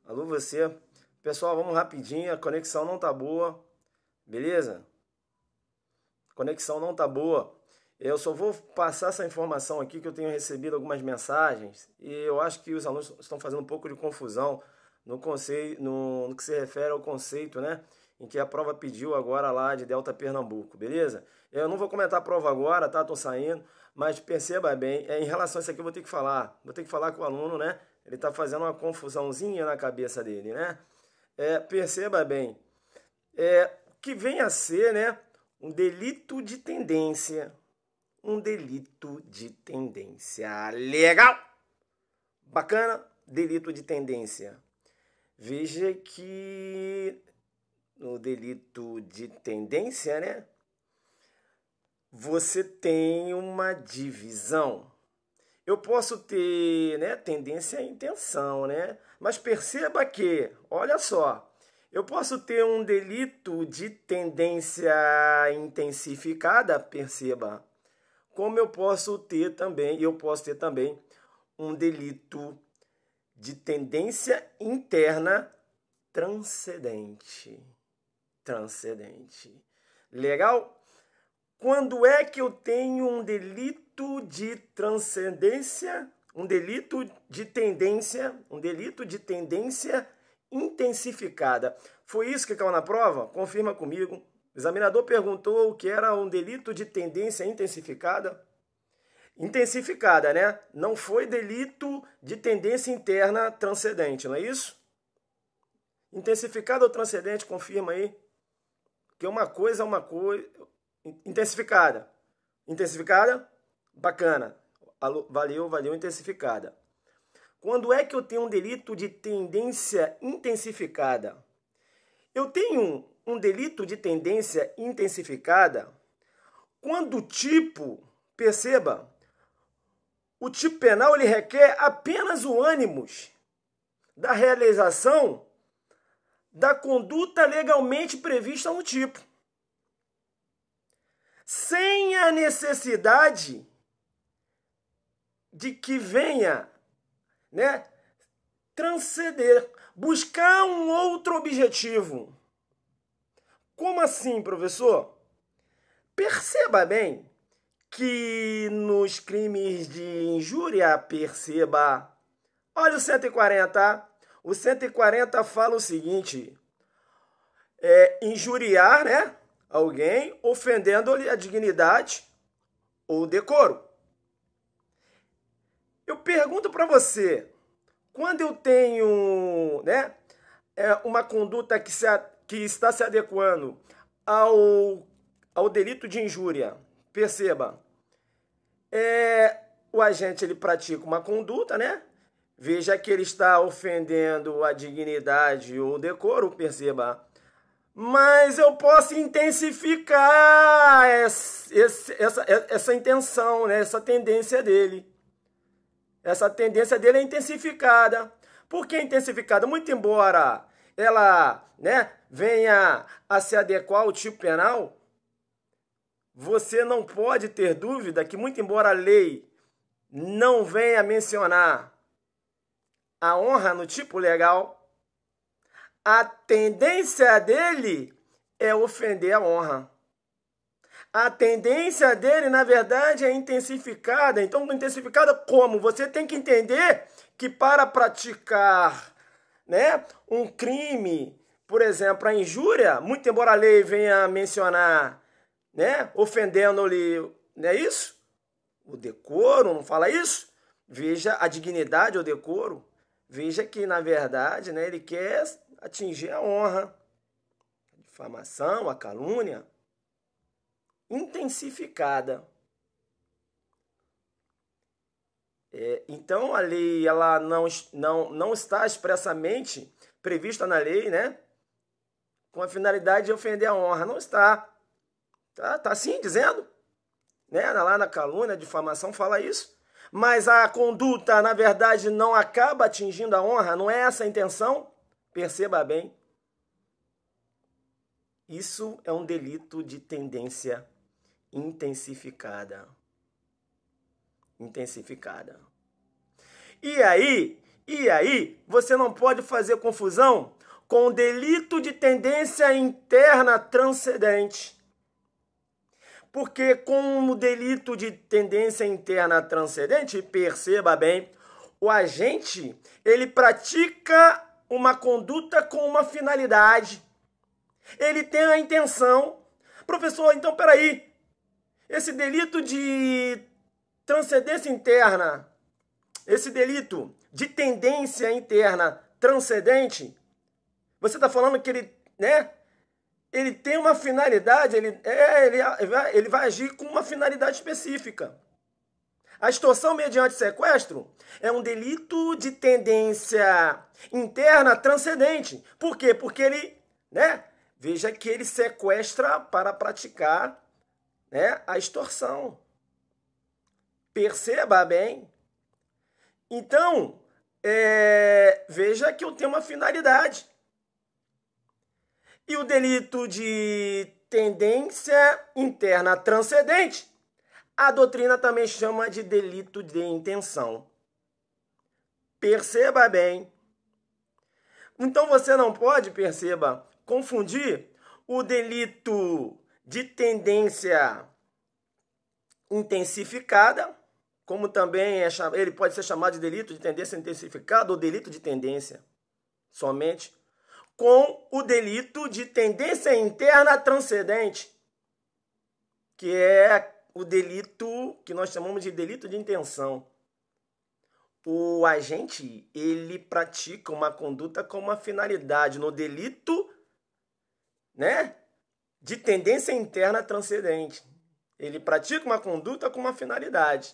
Alô, você. Pessoal, vamos rapidinho, a conexão não tá boa, beleza? A conexão não tá boa. Eu só vou passar essa informação aqui que eu tenho recebido algumas mensagens e eu acho que os alunos estão fazendo um pouco de confusão no conceito, no que se refere ao conceito, né? Em que a prova pediu agora lá de Delta Pernambuco, beleza? Eu não vou comentar a prova agora, tá? Tô saindo, mas perceba bem, em relação a isso aqui eu vou ter que falar. Vou ter que falar com o aluno, né? Ele tá fazendo uma confusãozinha na cabeça dele, né? Perceba bem, que vem a ser, né, um delito de tendência. Um delito de tendência. Legal! Bacana? Delito de tendência. Veja que no delito de tendência, né, você tem uma divisão. Eu posso ter, né, tendência à intenção, né? Mas perceba que, olha só, eu posso ter um delito de tendência intensificada, perceba, como eu posso ter também um delito de tendência interna transcendente. Transcendente. Legal? Quando é que eu tenho um delito de transcendência, um delito de tendência intensificada? Foi isso que caiu na prova? Confirma comigo. O examinador perguntou o que era um delito de tendência intensificada. Intensificada, né? Não foi delito de tendência interna transcendente, não é isso? Intensificada ou transcendente, confirma aí. Que uma coisa é uma coisa. Intensificada. Intensificada? Bacana. Valeu, intensificada. Quando é que eu tenho um delito de tendência intensificada? Eu tenho um delito de tendência intensificada quando o tipo, perceba, o tipo penal ele requer apenas o ânimos da realização da conduta legalmente prevista no tipo, sem a necessidade de que venha, né, transcender, buscar um outro objetivo. Como assim, professor? Perceba bem que nos crimes de injúria, perceba, olha o 140, o 140 fala o seguinte, injuriar, né, alguém ofendendo-lhe a dignidade ou decoro. Eu pergunto para você, quando eu tenho, né, uma conduta que está se adequando ao delito de injúria, perceba, o agente ele pratica uma conduta, né? Veja que ele está ofendendo a dignidade ou o decoro, perceba. Mas eu posso intensificar essa intenção, né? Essa tendência dele. Essa tendência dele é intensificada. Por que intensificada? Muito embora ela, né, venha a se adequar ao tipo penal, você não pode ter dúvida que, muito embora a lei não venha mencionar a honra no tipo legal, a tendência dele é ofender a honra. A tendência dele, na verdade, é intensificada. Então, intensificada como? Você tem que entender que para praticar, né, um crime, por exemplo, a injúria, muito embora a lei venha mencionar, né, ofendendo-lhe, não é isso? O decoro, não fala isso? Veja a dignidade, o decoro. Veja que, na verdade, né, ele quer atingir a honra, a difamação, a calúnia, intensificada. Então, a lei ela não está expressamente prevista na lei, né, com a finalidade de ofender a honra. Não está. Tá assim dizendo, né? Lá na calúnia, difamação, fala isso. Mas a conduta, na verdade, não acaba atingindo a honra, não é essa a intenção? Perceba bem. Isso é um delito de tendência intensificada. Intensificada. E aí, E aí, você não pode fazer confusão com o delito de tendência interna transcendente. Porque com o delito de tendência interna transcendente, perceba bem, o agente, ele pratica uma conduta com uma finalidade. Ele tem a intenção. Professor, então peraí, esse delito de transcendência interna, esse delito de tendência interna transcendente, você está falando que ele, né? Ele tem uma finalidade, ele vai agir com uma finalidade específica. A extorsão mediante sequestro é um delito de tendência interna transcendente. Por quê? Porque ele, né? Veja que ele sequestra para praticar, né, a extorsão. Perceba bem. Então, veja que eu tenho uma finalidade. E o delito de tendência interna transcendente, a doutrina também chama de delito de intenção. Perceba bem. Então você não pode, perceba, confundir o delito de tendência intensificada, como também ele pode ser chamado de delito de tendência intensificada ou delito de tendência somente, com o delito de tendência interna transcendente, que é o delito que nós chamamos de delito de intenção. O agente, ele pratica uma conduta com uma finalidade no delito, né, de tendência interna transcendente. Ele pratica uma conduta com uma finalidade.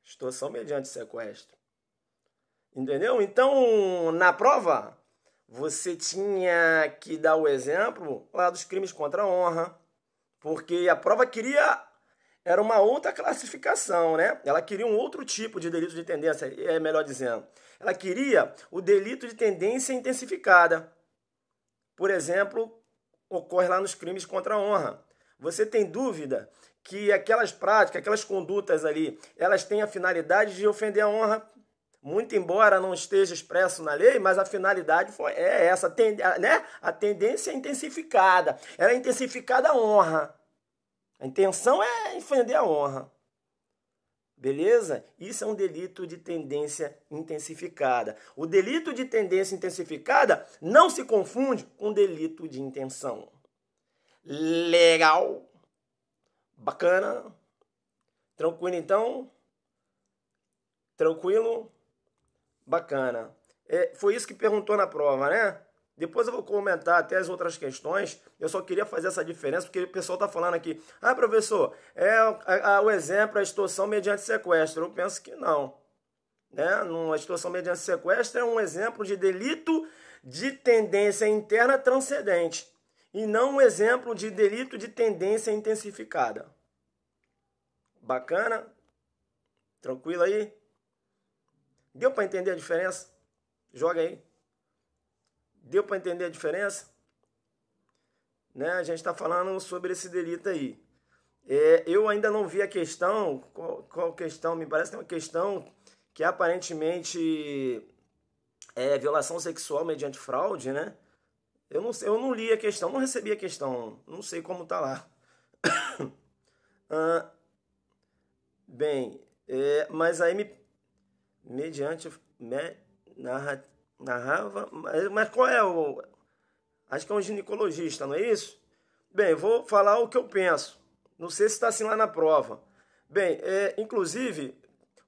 Extorsão mediante sequestro. Entendeu? Então, na prova, você tinha que dar o exemplo lá dos crimes contra a honra, porque a prova era uma outra classificação, né? Ela queria um outro tipo de delito de tendência, é melhor dizendo. Ela queria o delito de tendência intensificada. Por exemplo, ocorre lá nos crimes contra a honra. Você tem dúvida que aquelas práticas, aquelas condutas ali, elas têm a finalidade de ofender a honra? Muito embora não esteja expresso na lei, mas a finalidade é essa, né? A tendência é intensificada. Ela é intensificada a honra. A intenção é ofender a honra. Beleza? Isso é um delito de tendência intensificada. O delito de tendência intensificada não se confunde com delito de intenção. Legal? Bacana? Tranquilo então? Tranquilo? Bacana. Foi isso que perguntou na prova, né? Depois eu vou comentar até as outras questões. Eu só queria fazer essa diferença, porque o pessoal está falando aqui. Ah, professor, o exemplo é extorsão mediante sequestro. Eu penso que não. Né? A extorsão mediante sequestro é um exemplo de delito de tendência interna transcendente. E não um exemplo de delito de tendência intensificada. Bacana? Tranquilo aí? Deu para entender a diferença? Joga aí. Deu para entender a diferença? Né? A gente está falando sobre esse delito aí. Eu ainda não vi a questão. Qual questão? Me parece que é uma questão que aparentemente é violação sexual mediante fraude, né? Eu não li a questão, não recebi a questão. Não sei como está lá. Bem, mas aí mediante narrava, mas qual é o... Acho que é um ginecologista, não é isso? Bem, vou falar o que eu penso. Não sei se está assim lá na prova. Bem, inclusive,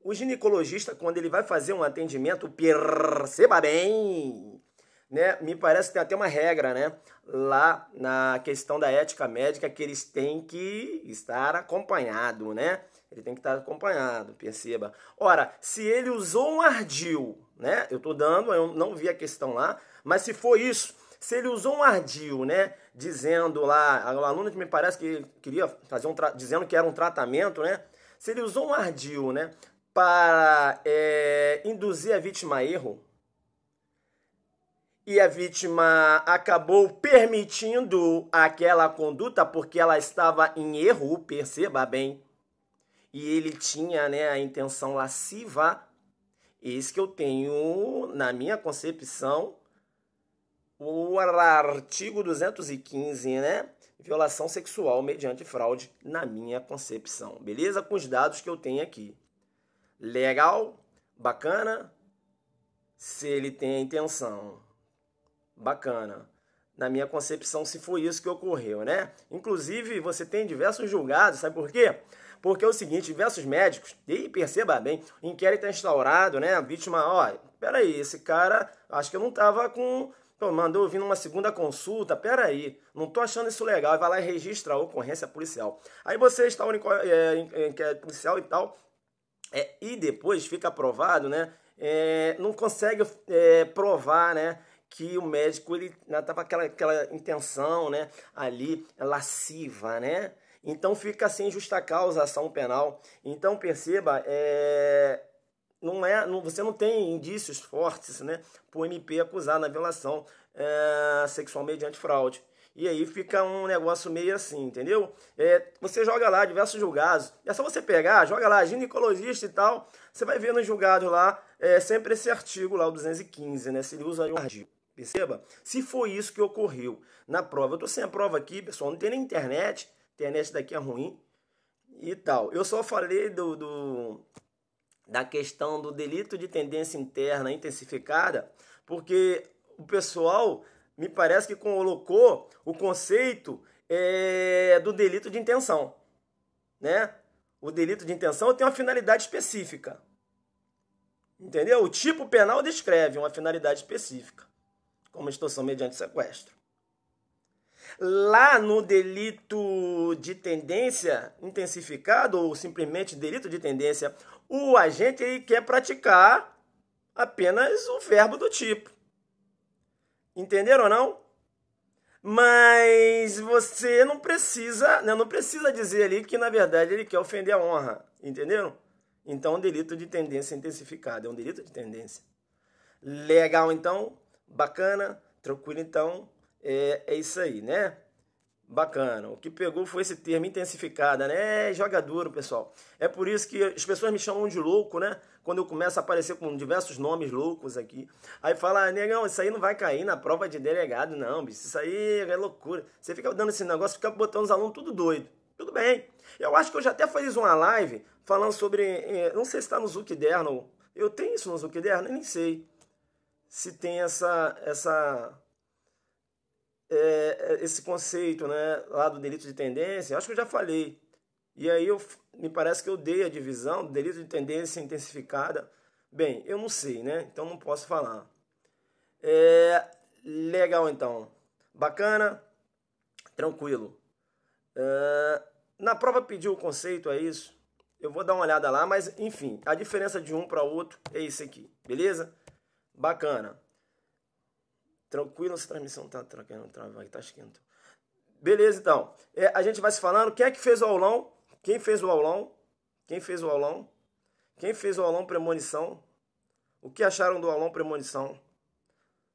o ginecologista, quando ele vai fazer um atendimento, perceba bem, né? Me parece que tem até uma regra, né? Lá na questão da ética médica, que eles têm que estar acompanhado, né? Ele tem que estar acompanhado, perceba. Ora, se ele usou um ardil, né? Eu não vi a questão lá, mas se for isso, se ele usou um ardil, né? Dizendo lá, o aluno que me parece que queria fazer dizendo que era um tratamento, né? Se ele usou um ardil, né? Para induzir a vítima a erro, e a vítima acabou permitindo aquela conduta porque ela estava em erro, perceba bem, e ele tinha, né, a intenção lasciva, Esse que eu tenho, na minha concepção, o artigo 215, né? Violação sexual mediante fraude, na minha concepção. Beleza? Com os dados que eu tenho aqui. Legal? Bacana? Se ele tem a intenção. Bacana. Na minha concepção, se foi isso que ocorreu, né? Inclusive, você tem diversos julgados, sabe por quê? Porque é o seguinte, diversos médicos, e perceba bem, inquérito é instaurado, né? A vítima, ó, peraí, esse cara, acho que eu não tava com... Pô, mandou vir numa segunda consulta, peraí, não tô achando isso legal, vai lá e registra a ocorrência policial. Aí você está em inquérito policial e tal, e depois fica aprovado, né? Não consegue provar, né? Que o médico ele tava com aquela intenção, né, ali lasciva, né? Então fica sem justa causa a ação penal. Então perceba, você não tem indícios fortes, né, para o MP acusar na violação sexual mediante fraude. E aí fica um negócio meio assim, entendeu? Você joga lá diversos julgados. É só você pegar, joga lá ginecologista e tal. Você vai ver nos julgados lá, sempre esse artigo lá, o 215, né? Se ele usa um artigo. Perceba? Se foi isso que ocorreu na prova. Eu tô sem a prova aqui, pessoal. Não tem na internet. A internet daqui é ruim e tal. Eu só falei da questão do delito de tendência interna intensificada, porque o pessoal me parece que colocou o conceito do delito de intenção, né? O delito de intenção tem uma finalidade específica, entendeu? O tipo penal descreve uma finalidade específica, como extorsão mediante sequestro. Lá no delito de tendência intensificado, ou simplesmente delito de tendência, o agente ele quer praticar apenas o verbo do tipo. Entenderam ou não? Mas você não precisa, né, não precisa dizer ali que, na verdade, ele quer ofender a honra. Entenderam? Então, é um delito de tendência intensificado. É um delito de tendência. Legal, então? Bacana? Tranquilo, então? É isso aí, né? Bacana. O que pegou foi esse termo intensificada, né? Joga duro, pessoal. É por isso que as pessoas me chamam de louco, né? Quando eu começo a aparecer com diversos nomes loucos aqui. Aí fala, negão, isso aí não vai cair na prova de delegado, não, bicho. Isso aí é loucura. Você fica dando esse negócio, fica botando os alunos tudo doido. Tudo bem. Eu acho que eu já até fiz uma live falando sobre... Não sei se está no Zuckerderno. Eu tenho isso no Zuckerderno? Nem sei se tem esse conceito, né, lá do delito de tendência. Acho que eu já falei. E aí me parece que eu dei a divisão do delito de tendência intensificada. Bem, eu não sei, né? Então não posso falar. Legal, então. Bacana? Tranquilo. Na prova pediu o conceito, é isso? Eu vou dar uma olhada lá, mas enfim, a diferença de um para outro é isso aqui, beleza? Bacana. Tranquilo, essa transmissão tá esquentando. Beleza, então. A gente vai se falando. Quem é que fez o aulão? Quem fez o aulão? Quem fez o aulão? Quem fez o aulão premonição? O que acharam do aulão premonição?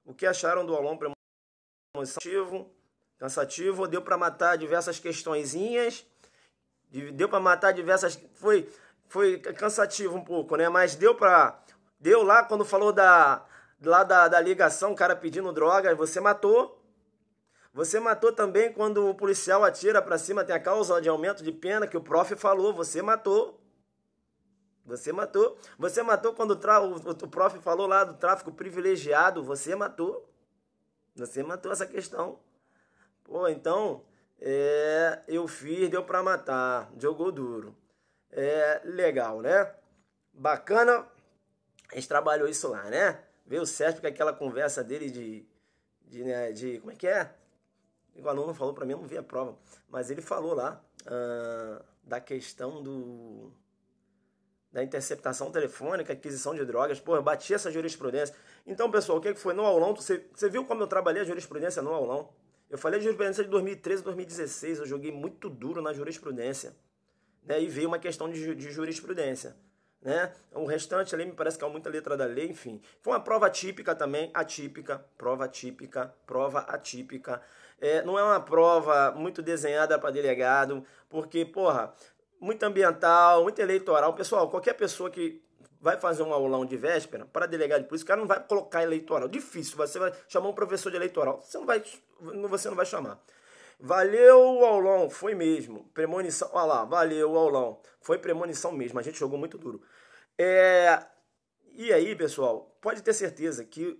O que acharam do aulão premonição? Cansativo. Deu para matar diversas questõezinhas. Deu para matar diversas... Foi cansativo um pouco, né? Mas deu lá quando falou da ligação, o cara pedindo droga, você matou. Você matou também quando o policial atira pra cima, tem a causa de aumento de pena que o prof falou, você matou. Você matou. Você matou quando o prof falou lá do tráfico privilegiado, você matou. Você matou essa questão. Pô, então, eu fiz, deu pra matar, jogou duro. Legal, né? Bacana, a gente trabalhou isso lá, né? Veio o Sérgio com aquela conversa dele de como é que é? O aluno falou para mim, eu não vi a prova, mas ele falou lá da questão da interceptação telefônica, aquisição de drogas. Pô, eu bati essa jurisprudência. Então, pessoal, o que foi no aulão? Você viu como eu trabalhei a jurisprudência no aulão? Eu falei a jurisprudência de 2013, 2016, eu joguei muito duro na jurisprudência, né? E veio uma questão de jurisprudência, né? O restante ali me parece que é muita letra da lei, enfim. Foi uma prova atípica também, prova atípica. Não é uma prova muito desenhada para delegado, porque, porra, muito ambiental, muito eleitoral. Pessoal, qualquer pessoa que vai fazer um aulão de véspera para delegado de polícia, o cara não vai colocar eleitoral. Difícil, você vai chamar um professor de eleitoral. Você não vai chamar. Valeu o aulão, foi mesmo. Premonição, olha lá, valeu o aulão. Foi premonição mesmo, a gente jogou muito duro. E aí, pessoal, pode ter certeza que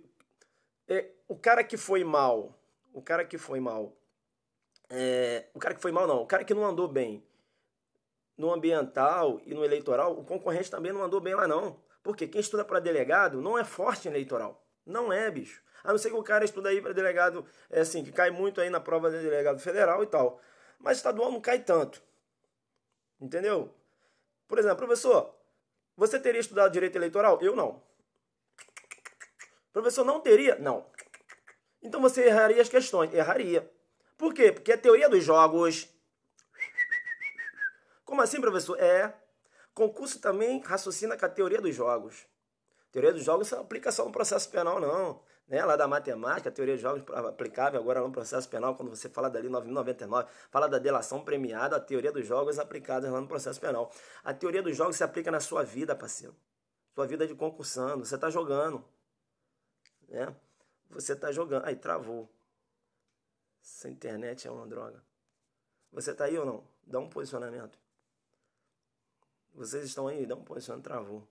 o cara que foi mal, o cara que não andou bem no ambiental e no eleitoral, o concorrente também não andou bem lá não. Porque quem estuda para delegado não é forte em eleitoral. Não é, bicho. A não ser que o cara estuda aí para delegado, que cai muito aí na prova de delegado federal e tal. Mas estadual não cai tanto. Entendeu? Por exemplo, professor, você teria estudado direito eleitoral? Eu não. Professor, não teria? Não. Então você erraria as questões? Erraria. Por quê? Porque é teoria dos jogos. Como assim, professor? Concurso também raciocina com a teoria dos jogos. Teoria dos jogos não aplica só no processo penal, não. Né? Lá da matemática, a teoria dos jogos aplicável agora no processo penal, quando você fala dali 9.099, fala da delação premiada, a teoria dos jogos aplicada lá no processo penal. A teoria dos jogos se aplica na sua vida, parceiro. Sua vida de concursando. Você está jogando. Né? Você está jogando. Aí, travou. Essa internet é uma droga. Você está aí ou não? Dá um posicionamento. Vocês estão aí? Dá um posicionamento. Travou.